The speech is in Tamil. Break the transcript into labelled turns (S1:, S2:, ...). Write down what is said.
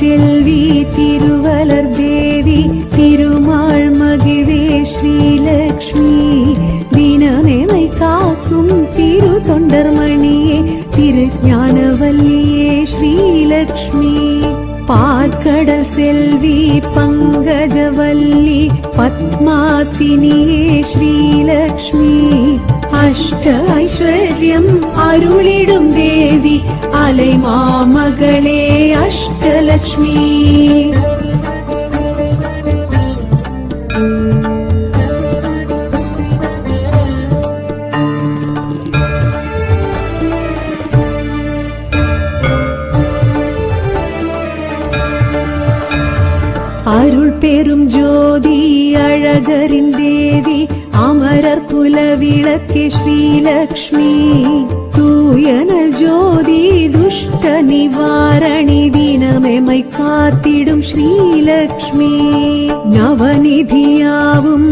S1: செல்வி திருவலர் தேவி திருமால் மகிழ்வே ஸ்ரீலக்ஷ்மி தினமெமை காக்கும் திரு தொண்டர்மணியே திருஞானவல்லியே ஸ்ரீலக்ஷ்மி பார்க்கடல் செல்வி பங்கஜவல்லி பத்மாசினியே ஸ்ரீலக்ஷ்மி அஷ்ட ஐஸ்வர்யம் அருளிடும் தேவி அலைமாமகளே அஷ்டலக்ஷ்மி அருள் பெரும் ஜோதி அழகரின் தேவி அமரர் குல விளக்கே ஸ்ரீலக்ஷ்மி தூயனல் ஜோதி துஷ்ட நிவாரணி தினமெமை காத்திடும் ஸ்ரீலக்ஷ்மி நவநிதியாவும்